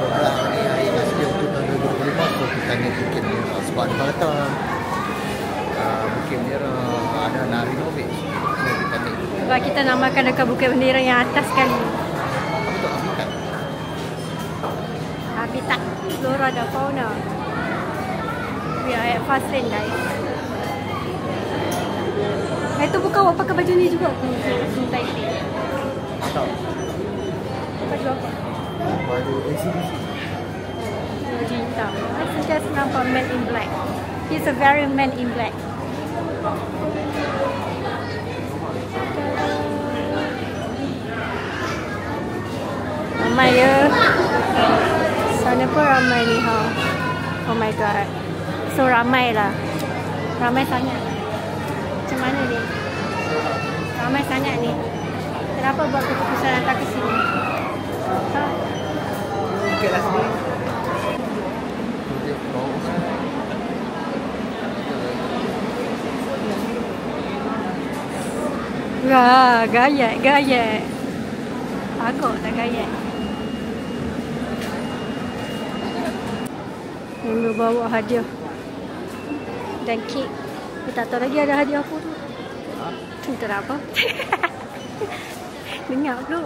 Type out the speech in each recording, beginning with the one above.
Hari nasib untuk tahun 2025 tu kita tanya mungkin sebab dia kata Bukit Bendera ada nak renovate. So kita tanya. Sebab kita nak makan dekat Bukit Bendera yang atas sekali. Apa tu habitat? Habitat flora dan fauna. We are at fast lane guys. Itu bukan awak pakai baju ni juga ke? Taipei. Tak. Baju apa? Baju ACDC. Baju hitam. I suggest nampak Man in Black. He's a very Man in Black. Ramai ya. Sana pun ramai ni ha. Oh my god. So ramai lah. Ramai sangat. Macam mana ni? Ramai sangat ni. Kenapa buat keputusan datang ke sini? Ha? Bukit lah sendiri. Wah, gayat, gayat. Agak tak gayat. Member bawa hadiah dan kek. Kita tak tahu lagi ada hadiah apa tu. Entah tak apa. Dengar tu.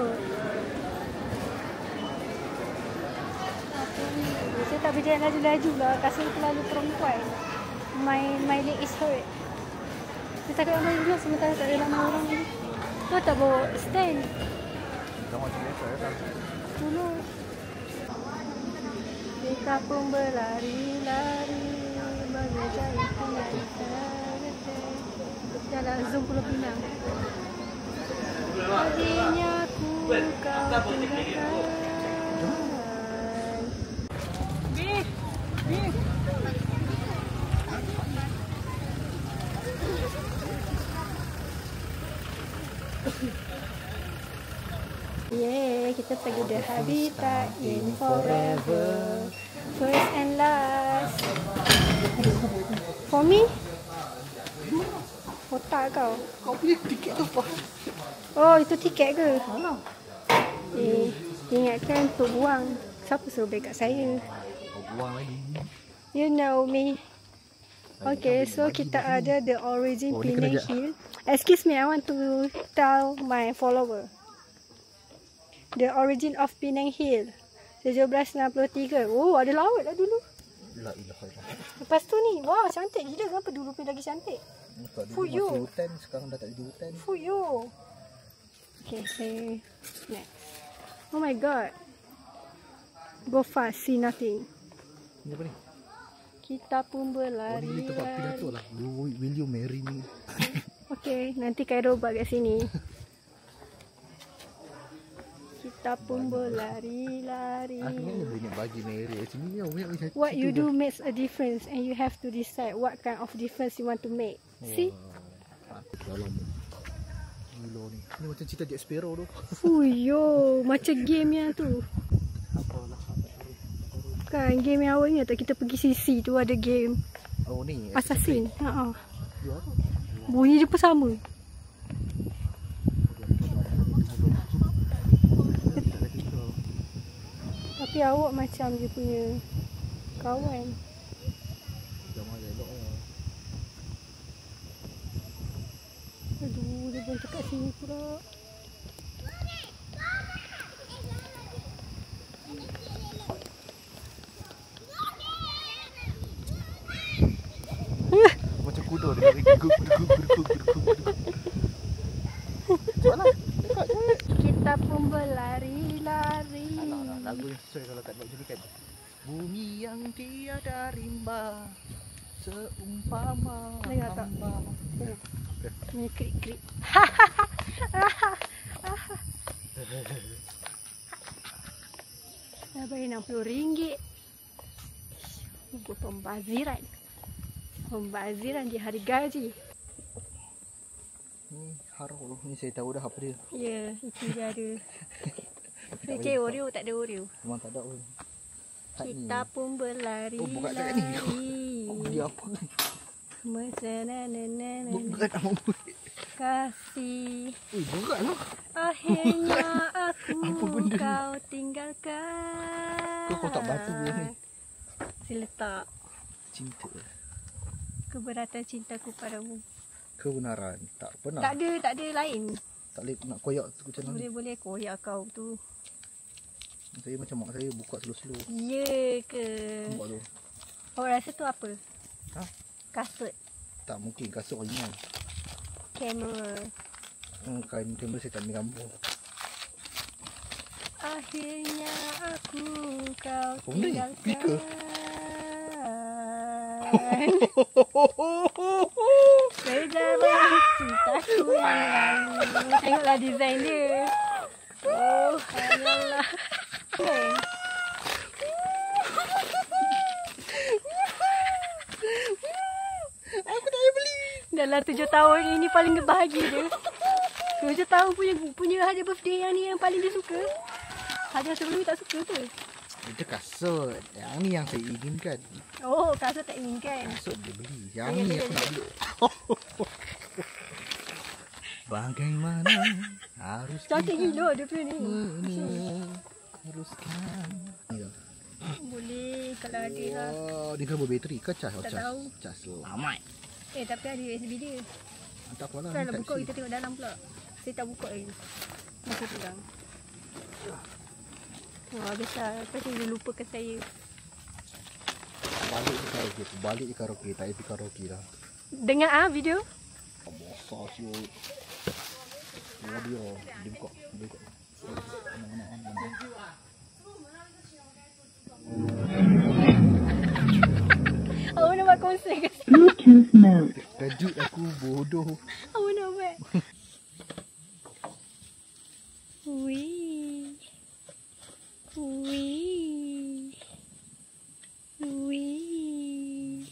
Saya tak berjalan laju-laju lah. Kasih terlalu perempuan. My leg is hurt. Dia takut ambil dulu sementara tak ada ramai orang ni. Kau tak bawa stand? Dah macam biasa ya kan? Dulu. Kita pun berlari-lari mengejar impian kita. Jalan Zoom Pulau Pinang. Akhirnya ku kau tinggalkan. Yeah, kita pergi The Habitat in forever, first and last. For me? Otak kau. Kau punya tiket tu apa? Oh, itu tiket ke? Ingatkan untuk buang. Siapa suruh beg kat saya? Kau buang lagi. You know me. Okay, so kita ada The Origin Penang Hill. Excuse me, I want to tell my follower. The Origin of Penang Hill 1763. Oh, ada laut lah dulu. La ilaha illallah. Lepas tu ni, wah cantik gila. Kenapa dulu pun lagi cantik? Fuyo. Masih hutan, sekarang dah tak ada hutan. Fuyo. Okay, say next. Oh my god. Go fast, see nothing. Ini apa ni? Kita pun Oh, berlari. ni tempat pidato lah. Will you marry me? Okay, nanti Cairo buat kat sini. Kita pun berlari-lari. Akhirnya banyak bagi marry. Sini ni What you do makes a difference and you have to decide what kind of difference you want to make. See? Dalam gila ni. Ni macam cerita Jack Sparrow tu. Fuyo, macam game yang tu. Apalah. Kan game yang awal ni tak kita pergi CC tu ada game. Oh ni. Assassin. Ha. Ya. Bunyi dia pun sama. Tapi awak macam dia punya kawan. Jangan elok lah. Aduh, dia bentuk kat sini pula. Macam kuda dia berguguk. Cepatlah. Dekat je. Kita pun berlari-lari. Alah, lagu ni sesuai kalau tak buat macam ni kan. Bumi yang tiada rimba seumpama Dengar tak? hamba. Ni krik-krik. Dah bayar RM60. Pembaziran. Pembaziran di hari gaji. Ni haru ni saya tahu dah apa dia. Ya, itu dia ada. Dia Oreo tak ada Oreo. Memang tak ada pun. Kita pun berlari. Oh, bukan dekat ni. Oh, dia apa ni? Bukan apa. Kasih. Bukan lah. Akhirnya aku Apa benda ni? kau tinggalkan. Kau tak batu ni. Sila letak. Cinta. Keberatan cintaku padamu. Kebenaran. Tak pernah. Tak ada lain. Tak boleh nak koyak tu macam mana. Boleh koyak kau tu. Saya macam mak saya buka slow-slow. Ya ke? Nampak tu. Kau rasa tu apa? Ha? Kasut. Tak mungkin kasut original. Kamera. Kain kamera saya tak ambil gambar. Akhirnya aku kau Apa benda ni? tinggalkan. Speaker? Berjalan cintaku yang lalu. Tengoklah design dia. Oh, hanyalah. Aku tak boleh beli. Dalam 7 tahun ini paling bahagia dia. 7 tahun punya hadiah birthday yang ni yang paling dia suka. Hadiah sebelum ni tak suka tu. Itu kasut. Yang ni yang saya inginkan. Oh, kasut tak inginkan. Kasut dia beli. Yang ni aku nak beli. Bagaimana harus Cantik gila dia punya ni. Haruskan. Ni dah. Boleh kalau ada lah. Oh, dia kena bateri ke cas? Tak tahu. Cas selamat. Tapi ada USB dia. Tak apalah. Kalau buka kita tengok dalam pula. Saya tak buka lagi. Masih pegang. Wah, besar. Lepas dia lupakan saya. Balik je karaoke. Tak payah pergi karaoke dah. Dengar video? Besar siut. Dia buka. Awak nak buat konsert ke? Bluetooth mode. Kejut aku bodoh. Awak nak buat? Wih. Wih. Wih.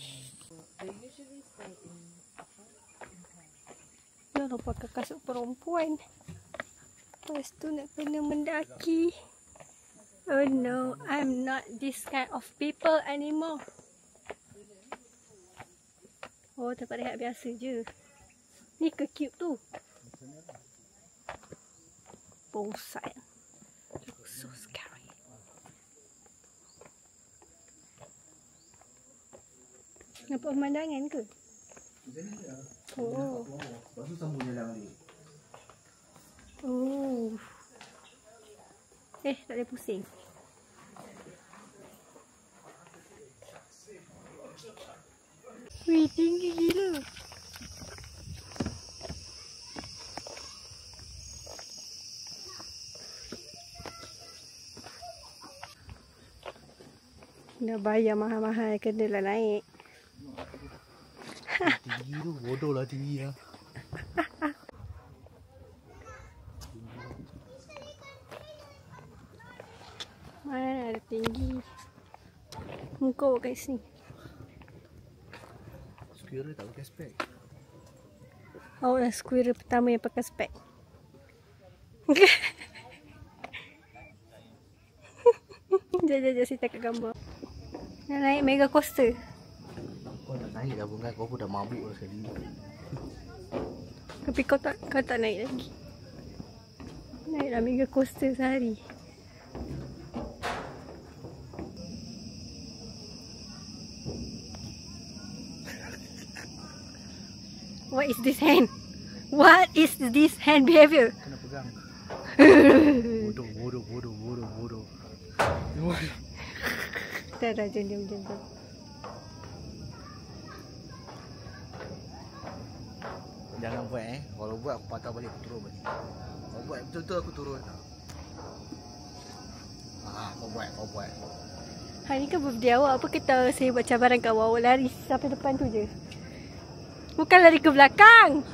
Jangan pakai kasut perempuan. Lepas tu nak kena mendaki. Oh no, I'm not this kind of people anymore. Oh, tempat rehat biasa je. Ni ke cube tu? Bosan. So scary. Nampak pemandangan ke? Oh. Lepas tu sambung jalan balik. Oh. Tak boleh pusing. Wih, tinggi gila. Dah bayar mahal-mahal kena lah naik. Tinggi tu bodoh lah tinggi lah. Mana ada tinggi. Muka awak kat sini. Squirrel tak pakai spek. Awak lah squirrel pertama yang pakai spek. Jom saya tak gambar. Nak naik mega coaster. Kau nak naik dah pun kan. Kau pun dah mabuk dah sekali. Tapi kau tak naik lagi. Naiklah mega coaster sehari. What is this hand? What is this hand behavior? Kena pegang. Bodoh. Dah, jom. Jangan buat Kalau buat aku patah balik, aku turun balik. Kau buat betul-betul aku turun. Kau buat. Hari ni kan birthday awak. Apa kata saya buat cabaran kat awak? Awak lari sampai depan tu je. Bukan lari ke belakang.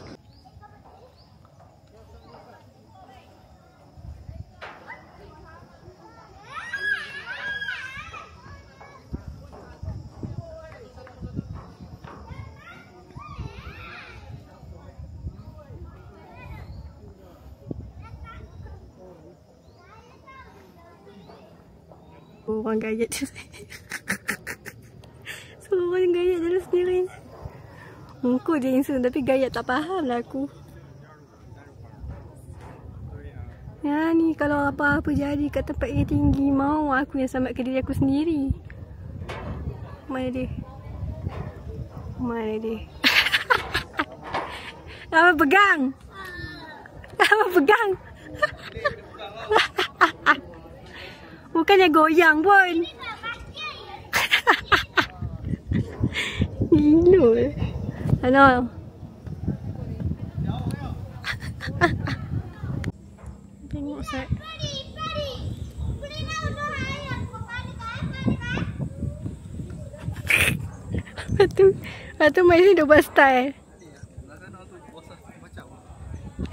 Orang gayat je. Orang gayat je sendiri. Muka je insert tapi gayat tak faham lah aku. Ya ni kalau apa-apa jadi kat tempat yang tinggi, mau aku yang selamatkan diri aku sendiri. Mana dia? Mana dia? Apa pegang? Apa pegang? Bukannya goyang pun. Gila. Ano? Tengok Sat. Lepas tu Mai ni dia buat style.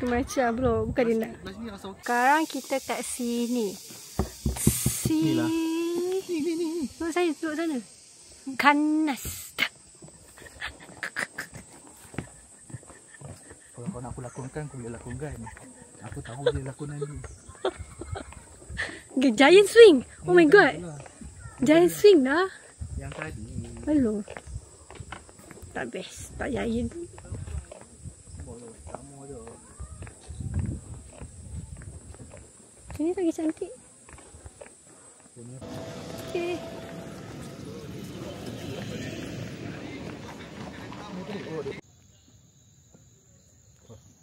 Macam bro, bukan dia nak. Sekarang kita kat sini. Ni. Duduk sana. Ganas. Kalau kau nak aku lakonkan, aku boleh lakonkan. Aku tahu dia lakonan ni. Giant swing. Oh my god. Giant swing dah. Yang tadi. Hello. Tak best. Tak giant. Sini lagi cantik. Okay.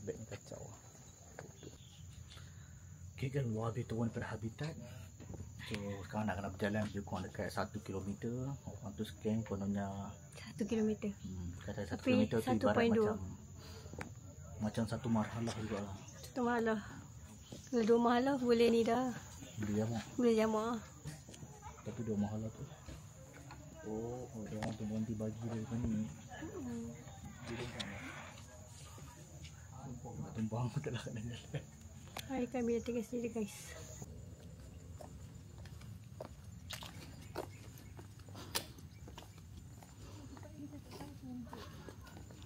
Beg ni kacau. Okay kan, luar lebih turun daripada habitat. So sekarang nak kena berjalan lebih kurang dekat 1 km. Orang tu scan kononnya 1 km. Kata 1 km tu ibarat macam satu marhalah juga lah. Satu marhalah. Kalau 2 marhalah boleh ni dah. Boleh jamak. Tapi 2 marhalah tu. Oh, ada orang tu berhenti bagi dia ni. Tumpang aku tak lah kat jalan. Hari kan bila tegas diri guys.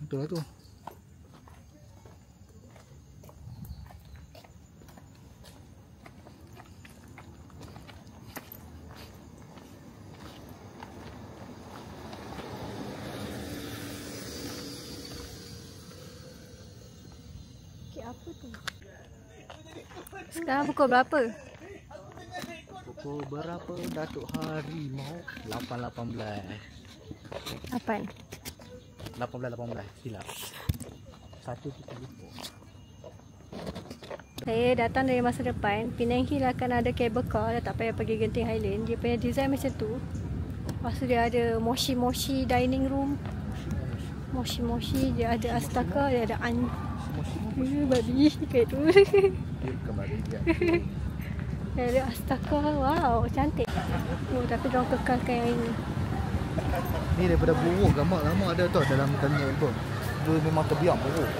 Betul lah tu. Apa tu? Sekarang pukul berapa? Pukul berapa Datuk Harimau? 8.18. 18 silap. 1 kita lupa. Saya datang dari masa depan. Penang Hill akan ada cable car. Dah tak payah pergi Genting Highland. Dia punya design macam tu. Lepas tu dia ada moshi dining room. Moshi dia ada astaka. Dia ada babi kayak tu. Dia bukan babi dia. Dia ada astaka. Wow, cantik. Oh, tapi diorang kekalkan yang ini. Ni daripada buruk gambar lama ada tau dalam tanya tu. Dia memang terbiak buruk.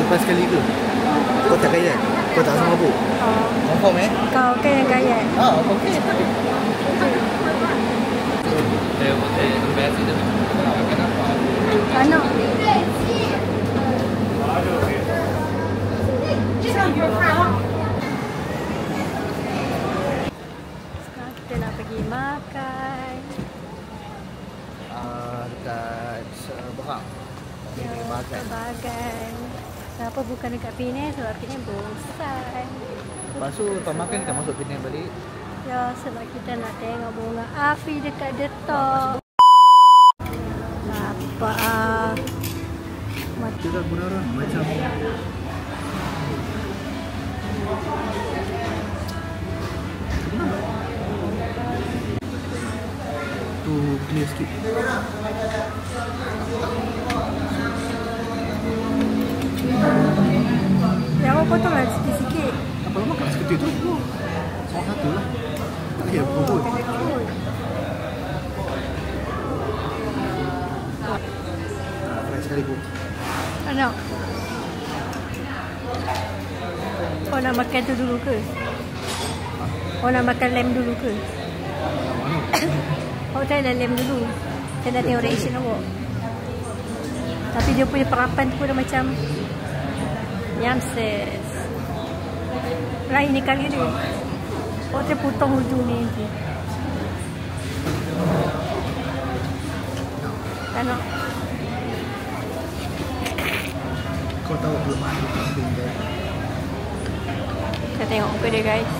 Lepas sekali ke? Kau tak gayat? Kau tak sama bu? Confirm Kau kan yang gayat. Okey. Mana? Sekarang kita nak pergi makan. Dekat Bahang. Bagan. Kenapa bukan dekat Penang? Sebab Penang bosan. Lepas tu lepas makan kita masuk Penang balik. Ya, sebab kita nak tengok bunga api dekat detok. Apa Mati tak guna orang macam tu clear sikit. Ya, potong-potong lah sikit-sikit. Apa lama kat seketul tu? Seorang satu lah. Tak payah berbubur. Fry sekali pun. Anak. Kau nak makan tu dulu ke? Kau nak makan lem dulu ke? Kau try lem dulu. Saya dah tengok reaction awak. Tapi dia punya perapan tu dah macam yum sis. Lain ni kali dia. Kau try potong hujung ni nanti. Tak nak. Kau tahu belum ada kambing dia. Kita tengok muka dia guys.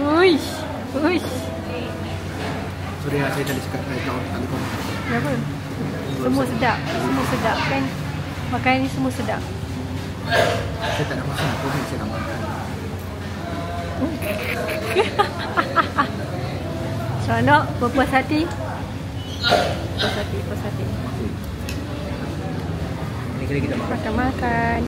Uish, uish. Sorry lah, saya tadi cakap saya tahu tak boleh komen. Kenapa? Semua sedap, semua sedap kan? Makanan ni semua sedap. Saya tak nak makan, komen saya nak makan. Seronok, berpuas hati. Puas hati, puas hati. Ini kali kita makan. Makan.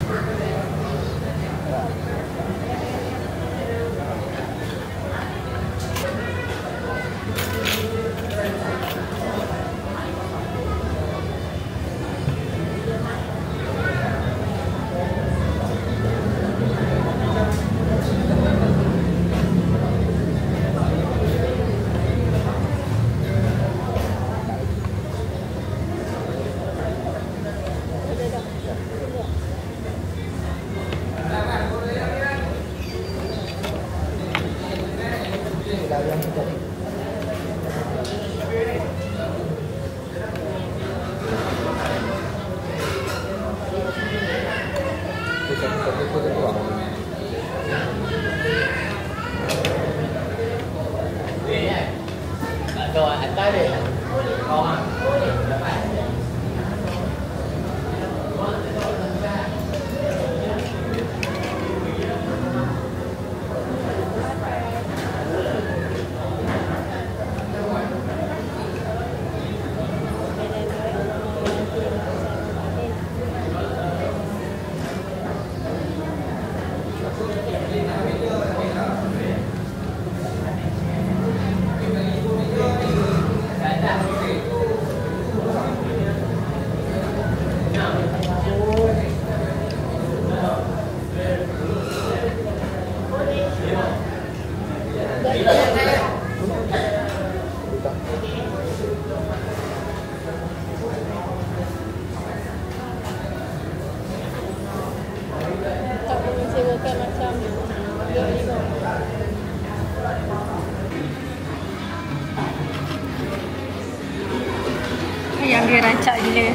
Yang dia rancak gila.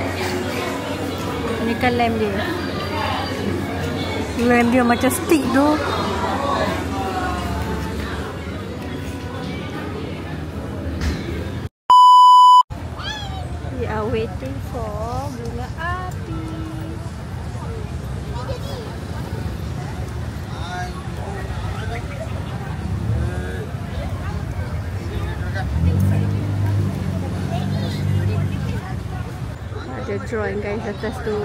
Ini kan lem dia. Lem dia macam stick tu. We are waiting for bunga api. Ada drawing guys atas tu.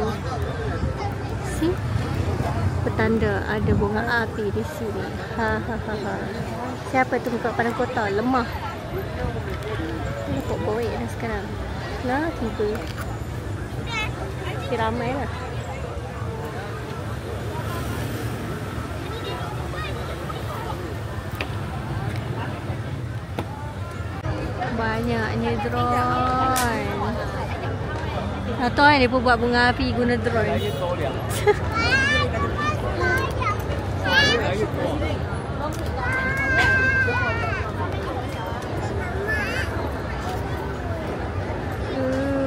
See? Petanda ada bunga api di sini. Ha ha ha ha. Siapa tu muka pandang kotor? Lemah. Ini kok boy dah sekarang. Lah tiba. Ramai lah. Banyaknya drone. Atau dia pun buat bunga api guna drone.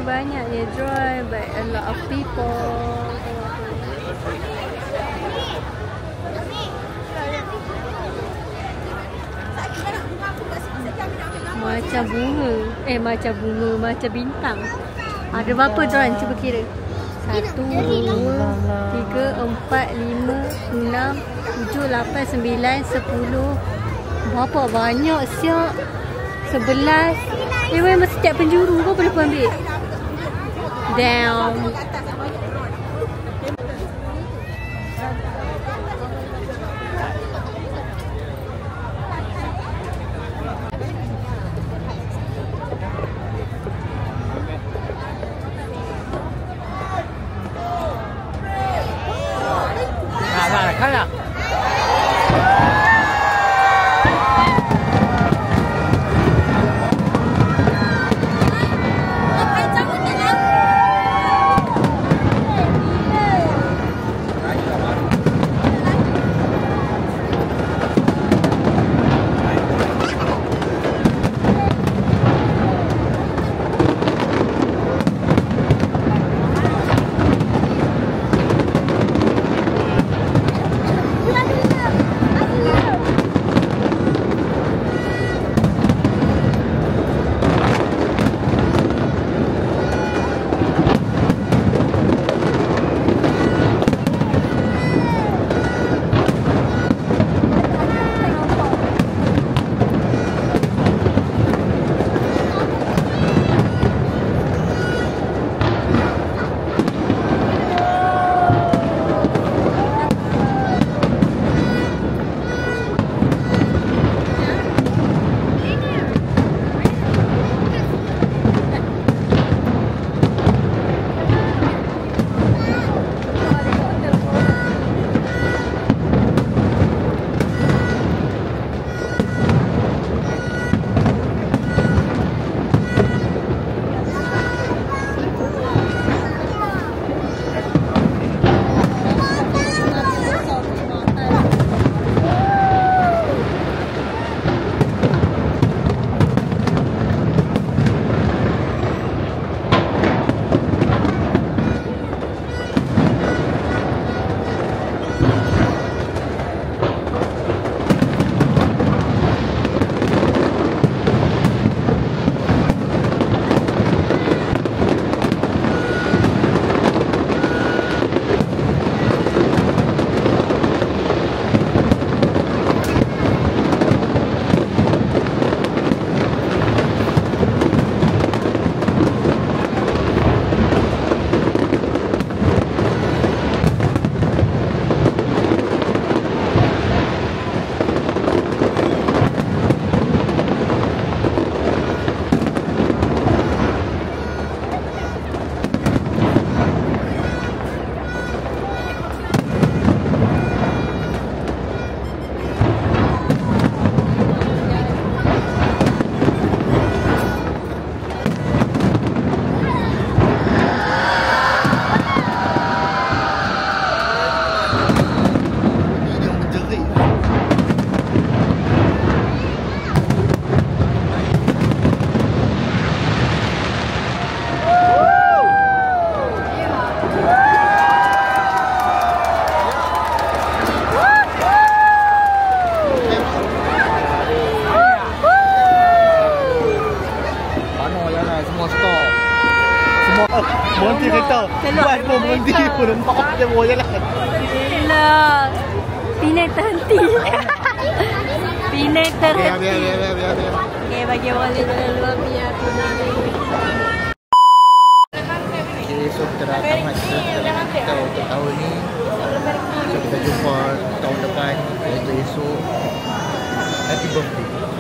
Banyaknya drone, but a lot of people. Macam bunga. Macam bunga, macam bintang. Ada berapa drone? Cuba kira. 1, 2, 3, 4, 5, 6, 7, 8, 9, 10. Berapa banyak siap? 11. Memang setiap penjuru kau boleh pun ambil. Damn. Nah, 看了。Berhenti kereta. Buat pun berhenti pun. Mak dia bawa jalan. Lah. Pinai terhenti. Pinai terhenti. Biar. Okay, bagi boleh jalan luar biar Pinai. Okay, so kita dah tamat kita untuk tahun ni. So kita jumpa tahun depan, iaitu esok. Happy birthday.